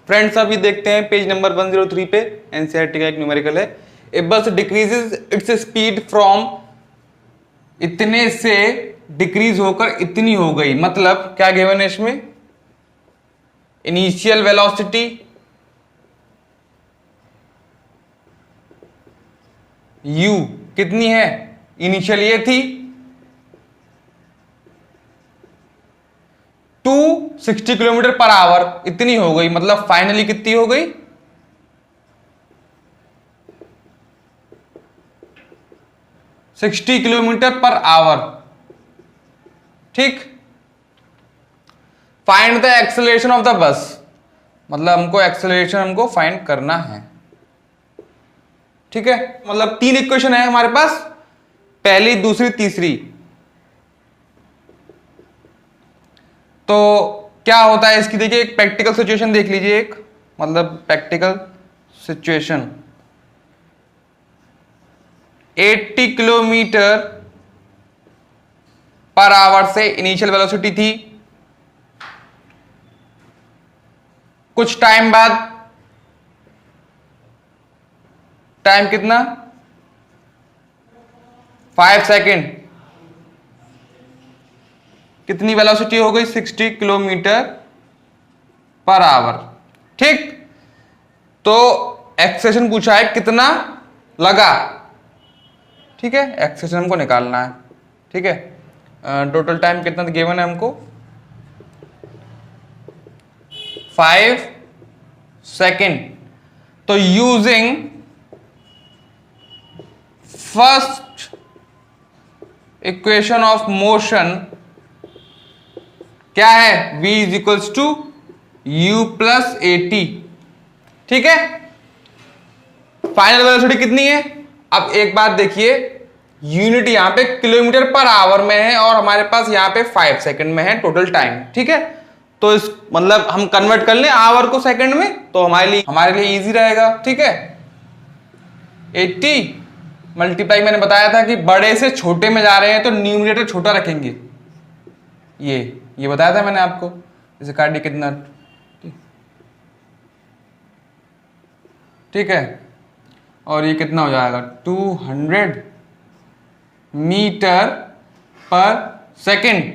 Friends अभी देखते हैं पेज नंबर 103 पे, एनसीईआरटी का एक न्यूमेरिकल है। ए बस डिक्रीजेस इट्स स्पीड फ्रॉम, इतने से डिक्रीज होकर इतनी हो गई, मतलब क्या गिवन है इसमें, इनिशियल वेलोसिटी u कितनी है, इनिशियल ये थी 260 किलोमीटर पर आवर, इतनी हो गई, मतलब फाइनली कितनी हो गई, 60 किलोमीटर पर आवर। ठीक, find the acceleration of the bus, मतलब हमको एक्सेलरेशन हमको फाइंड करना है। ठीक है, मतलब 3 इक्वेशन है हमारे पास, पहली, दूसरी, तीसरी। तो क्या होता है इसकी, देखिए एक प्रैक्टिकल सिचुएशन देख लीजिए, एक मतलब practical situation, 80 kilometre per our से इनिशियल वेलोसिटी थी, कुछ टाइम बाद, टाइम कितना, 5 सेकेंड, कितनी वेलोसिटी हो गई, 60 किलोमीटर पर आवर। ठीक, तो एक्सेलरेशन पूछा है कितना लगा। ठीक है, एक्सेलरेशन हमको निकालना है। ठीक है, टोटल टाइम कितना गिवन है हमको, 5 सेकेंड। तो using first equation of motion क्या है, v is equals to u plus A T. ठीक है, फाइनल वेलोसिटी कितनी है। अब एक बात देखिए, यूनिट यहां पे किलोमीटर पर आवर में है और हमारे पास यहां पे 5 सेकंड में है टोटल टाइम। ठीक है, तो इस मतलब हम कन्वर्ट कर लें आवर को सेकंड में, तो हमारे लिए इजी रहेगा। ठीक है, 80 मल्टीप्लाई, मैंने बताया था कि बड़े से छोटे में जा रहे हैं तो न्यूमरेटर छोटा रखेंगे, ये बताया था मैंने आपको। जैसे कार्डी कितना, ठीक है, और ये कितना हो जाएगा, 200 मीटर पर सेकंड।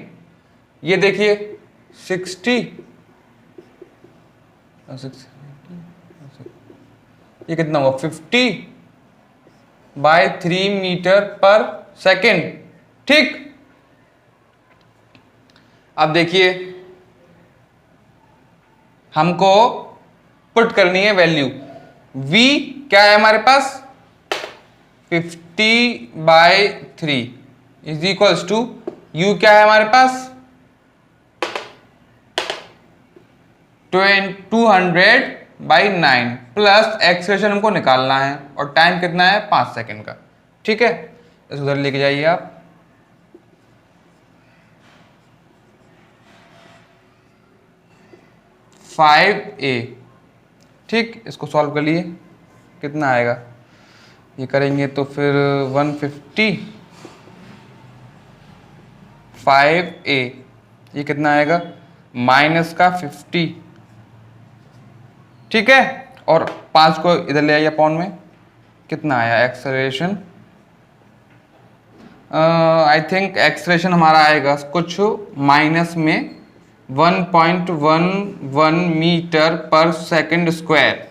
ये देखिए 60, ये कितना हुआ, 50/3 मीटर पर सेकंड। ठीक, अब देखिए हमको पुट करनी है वैल्यू, v क्या है हमारे पास, 50/3 इज इक्वल्स टू u क्या है हमारे पास, 200/9 प्लस एक्सेलरेशन हमको निकालना है और टाइम कितना है, 5 सेकंड का। ठीक है, इसको उधर लेके जाइए आप। ए, ठीक, इसको सॉल्व कर लिए, कितना आएगा, ये करेंगे तो फिर 150, 5a, ये कितना आएगा, माइनस का 50। ठीक है, और 5 को इधर ले आइए अपॉन में, कितना आया एक्सेलरेशन, आई थिंक एक्सेलरेशन हमारा आएगा कुछ माइनस में 1.11 मीटर पर सेकंड स्क्वायर।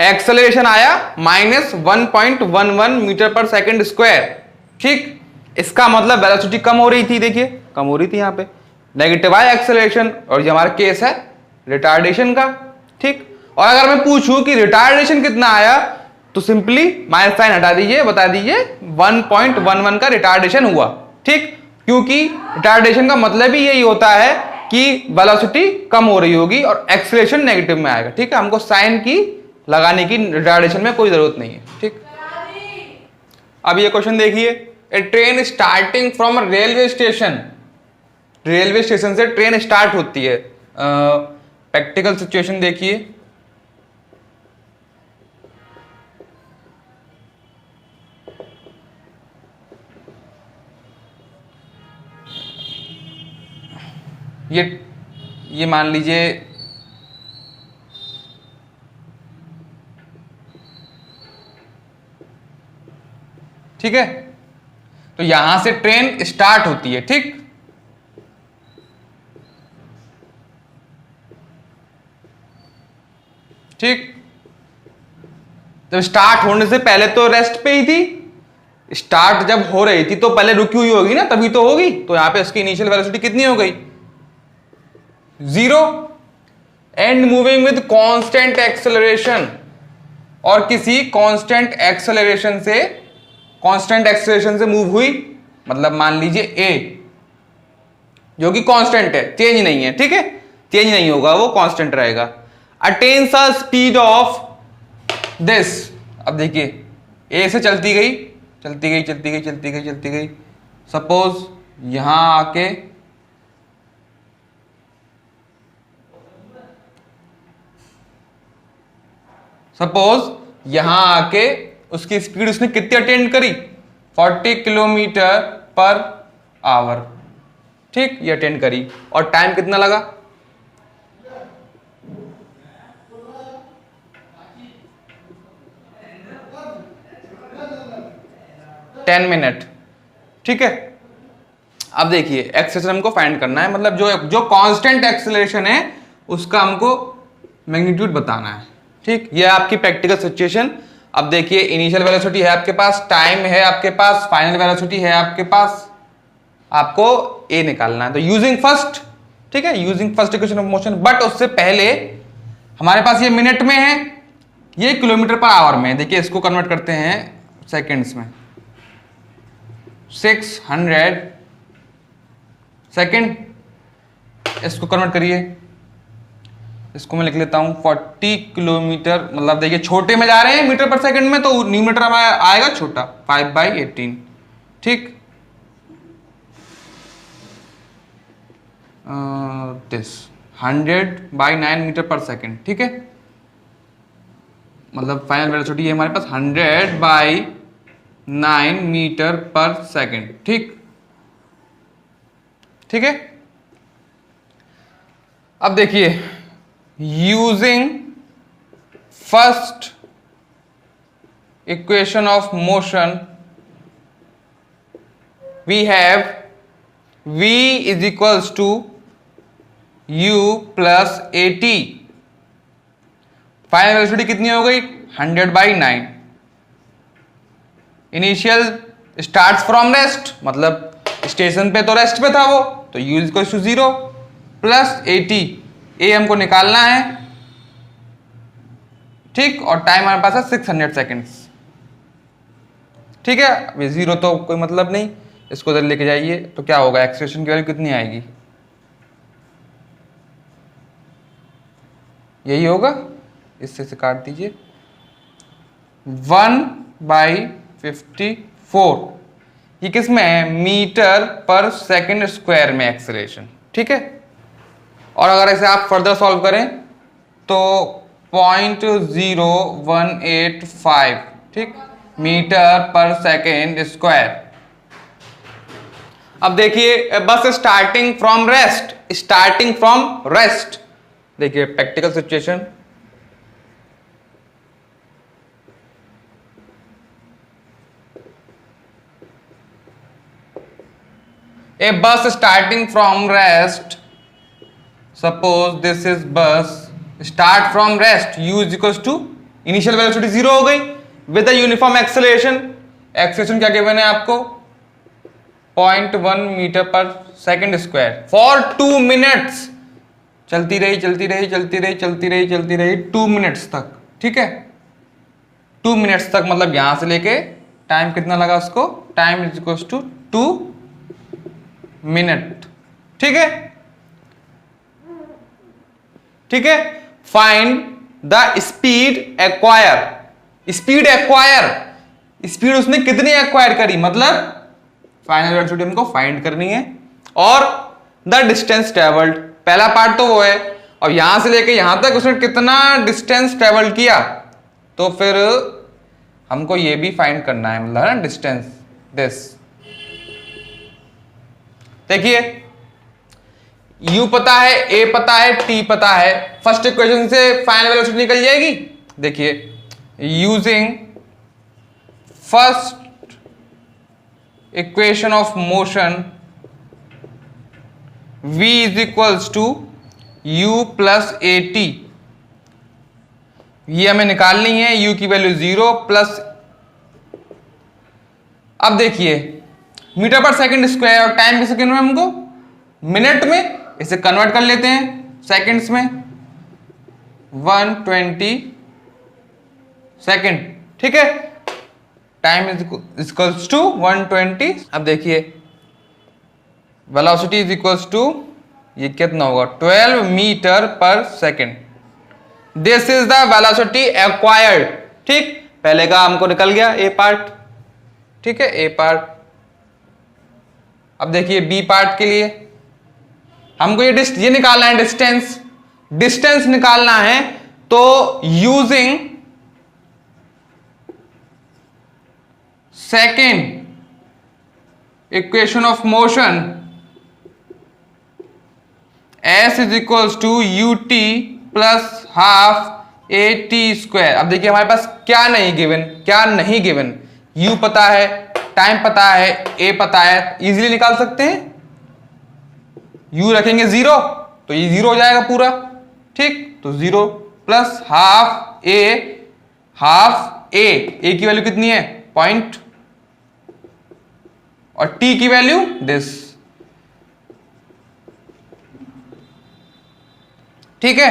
एक्सेलरेशन आया -1.11 मीटर पर सेकंड स्क्वायर। ठीक, इसका मतलब वेलोसिटी कम हो रही थी, देखिए कम हो रही थी, यहां पे नेगेटिव आया एक्सेलरेशन, और ये हमारा केस है रिटार्डेशन का। ठीक, और अगर मैं पूछूं कि रिटार्डेशन कितना आया, तो सिंपली माइनस साइन हटा दीजिए, बता दीजिए 1.11 का रिटार्डेशन हुआ। ठीक, क्योंकि रिटार्डेशन का मतलब ही यही होता है कि वेलोसिटी कम हो रही होगी और एक्सेलरेशन नेगेटिव में आएगा। ठीक है, हमको साइन की लगाने की रिटार्डेशन में कोई जरूरत नहीं है। ठीक, अब ये क्वेश्चन देखिए, a train starting from railway station, railway station से ट्रेन स्टार्ट होती है। प्रैक्टिकल सिचुएशन देखिए, ये मान लीजिए ठीक है, तो यहां से ट्रेन स्टार्ट होती है, ठीक। ठीक, जब स्टार्ट होने से पहले तो रेस्ट पे ही थी, स्टार्ट जब हो रही थी तो पहले रुकी हुई होगी ना, तभी तो होगी। तो यहां पे इसकी इनिशियल वेलोसिटी कितनी हो गई, 0। And moving with constant acceleration, और किसी कांस्टेंट एक्सेलरेशन से मूव हुई, मतलब मान लीजिए ए, जो कि कांस्टेंट है, चेंज नहीं है, ठीक है, चेंज नहीं होगा, वो कांस्टेंट रहेगा। Attains a speed of this, अब देखिए ए से चलती गई चलती गई चलती गई चलती गई चलती गई, सपोज यहां आके उसकी स्पीड उसने कितनी अटेंड करी, 40 किलोमीटर पर आवर, ठीक, ये अटेंड करी। और टाइम कितना लगा, 10 मिनट, ठीक है। अब देखिए एक्सेलरेशन हमको फाइंड करना है, मतलब जो कांस्टेंट एक्सेलरेशन है उसका हमको मैग्नीट्यूड बताना है, ठीक। ये आपकी प्रैक्टिकल सिचुएशन। अब देखिए इनिशियल वेलोसिटी है आपके पास, टाइम है आपके पास, फाइनल वेलोसिटी है आपके पास, आपको ए निकालना है। तो यूजिंग फर्स्ट, ठीक है, using first equation of motion, but उससे पहले हमारे पास ये मिनट में है, ये किलोमीटर पर आवर में है। देखिए इसको कन्वर्ट करते हैं सेकेंड्स में, 600 सेकेंड, इसको कन्वर्ट करिए, इसको मैं लिख लेता हूं 40 किलोमीटर, मतलब देखिए छोटे में जा रहे हैं मीटर पर सेकंड में, तो न्यूमीटर में आएगा छोटा, 5/18, ठीक। दिस 100/9 मीटर पर सेकंड, ठीक है, मतलब फाइनल वेलोसिटी है हमारे पास 100/9 मीटर पर सेकंड, ठीक, ठीक है। अब देखिए using first equation of motion we have v is equals to u plus AT। Final velocity कितनी हो गई, 100/9। इनिशियल स्टार्ट्स फ्रॉम रेस्ट, मतलब स्टेशन पे तो रेस्ट पे था वो, तो u is equals to 0 plus AT, A हमको निकालना है, ठीक। और टाइम हमारे पास है 600 सेकेंड्स, ठीक है। अभी 0 तो कोई मतलब नहीं, इसको इधर लेके जाइए, तो क्या होगा, एक्सेलरेशन की वैल्यू कितनी आएगी, यही होगा, इससे से काट दीजिए, 1/54। ये किस में है, मीटर पर सेकंड स्क्वायर में एक्सेलरेशन, ठीक है। और अगर इसे आप फर्दर सॉल्व करें तो 0.0185, ठीक, मीटर पर सेकेंड स्क्वायर। अब देखिए बस स्टार्टिंग फ्रॉम रेस्ट, देखिए practical situation, a bus starting from rest, suppose this is bus start from rest, u is equals to initial velocity 0 हो गई with a uniform acceleration, acceleration क्या given है आपको, 0.1 metre पर सेकंड स्क्वायर फॉर 2 मिनट्स, चलती रही 2 minutes तक, ठीक है, 2 मिनट्स तक, मतलब यहां से लेके टाइम कितना लगा उसको, time is equals to 2 minute, ठीक है, ठीक है। Find the speed acquire, speed उसने कितनी एक्वायर करी, मतलब फाइनल वेलोसिटी हमको फाइंड करनी है, और द डिस्टेंस ट्रेवल्ड, पहला पार्ट तो वो है, और यहां से लेके यहां तक उसने कितना डिस्टेंस ट्रेवल किया, तो फिर हमको ये भी फाइंड करना है, मतलब ना डिस्टेंस दिस। देखिए u पता है, a पता है, t पता है, फर्स्ट इक्वेशन से फाइनल वेलोसिटी निकल जाएगी। देखिए, using first equation of motion v is equals to u plus A T, ये हमें निकालनी है, u की वैल्यू 0 प्लस, अब देखिए मीटर पर सेकंड स्क्वायर और टाइम किस सेकंड में, हमको मिनट में, इसे कन्वर्ट कर लेते हैं सेकंड्स में, 120 सेकंड, ठीक है। Time is equals to 120। अब देखिए वेलोसिटी इज इक्वल्स टू, ये कितना होगा, 12 मीटर पर second. This is the velocity acquired, ठीक। पहले का हमको निकल गया ए पार्ट, ठीक है, ए पार्ट। अब देखिए बी पार्ट के लिए हमको ये निकालना है, डिस्टेंस निकालना है। तो using second equation of motion s is equals to u T plus half A T square. अब देखिए हमारे पास क्या नहीं गिवन, u पता है, टाइम पता है, a पता है, इजीली निकाल सकते हैं। u रखेंगे 0 तो ये 0 हो जाएगा पूरा, ठीक। तो 0 प्लस हाफ a की वैल्यू कितनी है, पॉइंट, और t की वैल्यू दिस, ठीक है।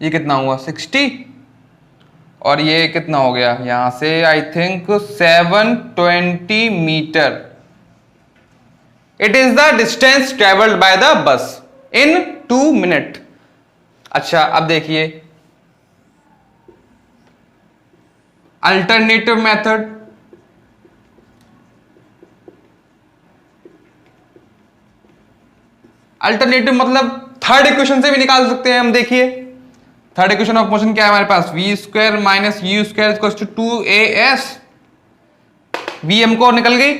ये कितना हुआ 60, और ये कितना हो गया यहां से, I think 720 metre. It is the distance travelled by the bus in 2 minute. अच्छा अब देखिए अल्टरनेटिव मेथड, अल्टरनेटिव मतलब थर्ड इक्वेशन से भी निकाल सकते हैं हम। देखिए थर्ड इक्वेशन ऑफ मोशन क्या है हमारे पास, v square minus u square equals to 2as। V हमको निकल गई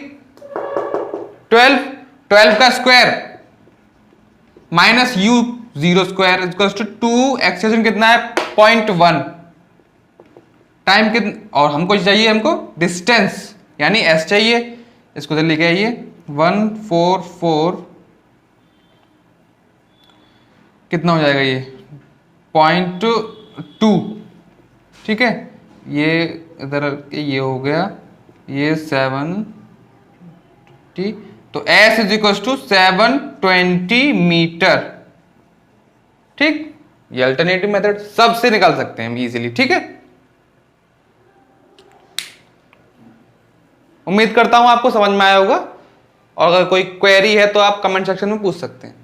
12 का square minus u 0 square equals to 2, acceleration कितना है 0.1, टाइम कितना, और हमको चाहिए डिस्टेंस यानी s चाहिए, इसको जल्दी लिखे आइए 144, कितना हो जाएगा ये 0.2, ठीक है। ये इधर ये हो गया, ये 7, तो s is equal to 720 metre, ठीक। ये अल्टरनेटिव मेथड सबसे निकाल सकते हैं हम इजीली, ठीक है। उम्मीद करता हूं आपको समझ में आया होगा, और अगर कोई क्वेरी है तो आप कमेंट सेक्शन में पूछ सकते हैं।